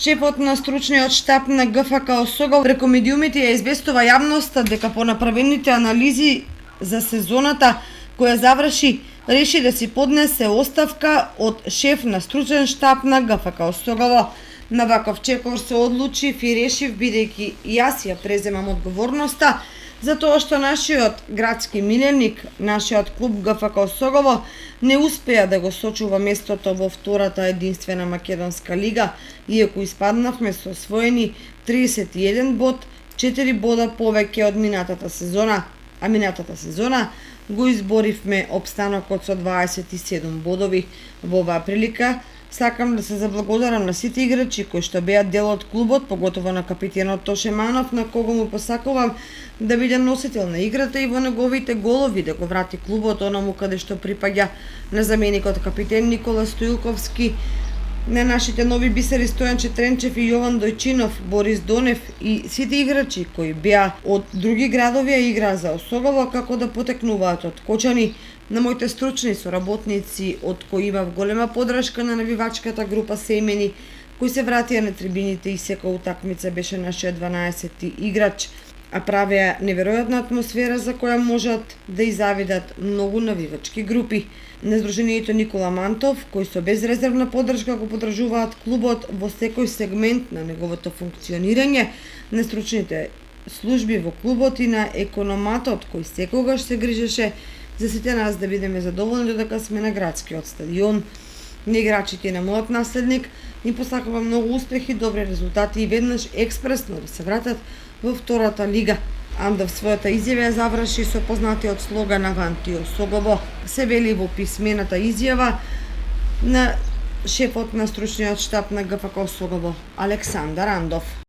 Шефот на стручниот штаб на ГФК Осогово преку медиумите ја известува јавноста дека по направените анализи за сезоната која заврши, реши да си поднесе оставка од шеф на стручен штаб на ГФК Осогово. На ваков чекор се одлучив и решив, бидејќи јас ја преземам одговорноста за тоа што нашиот градски миленик, нашиот клуб ГФК Осогово не успеа да го сочува местото во втората единствена македонска лига, иако испаднавме со освоени 31 бод, 4 бода повеќе од минатата сезона, а минатата сезона го изборивме опстанокот со 27 бодови. Во оваа прилика сакам да се заблагодарам на сите играчи кои што беа дел од клубот, поготово на капитенот Тоше Манов, на кого му посакувам да биде носител на играта и во неговите голови да го врати клубот онаму каде што припаѓа, на заменикот капитен Никола Стоилковски, на нашите нови бисери Стојанче Тренчев и Јован Дојчинов, Борис Донев и сите играчи кои беа од други градови а играа за Осогово, како да потекнуваат од Кочани, на моите стручни соработници од кои имав голема подршка на навивачката група Семени, кои се вратија на трибините и секоја утакмица беше нашиот 12-ти играч, а правеа неверојатна атмосфера за која можат да изавидат многу навивачки групи. На Сдруженијето Никола Мантов, кои со безрезервна поддршка го поддржуваат клубот во секој сегмент на неговото функционирање, на стручните служби во клубот и на економатот кој секогаш се грижеше за сите нас да бидеме задоволни додека сме на градскиот стадион. На играчите и на мојот наследник им посакувам многу успехи, добри резултати и веднаш експресно да се вратат во втората лига. Андов својата изјава ја заврши со познатиот слоган "Аванти Осогово". Се вели во писмената изјава на шефот на стручниот штаб на ГФК Осогово, Александар Андов.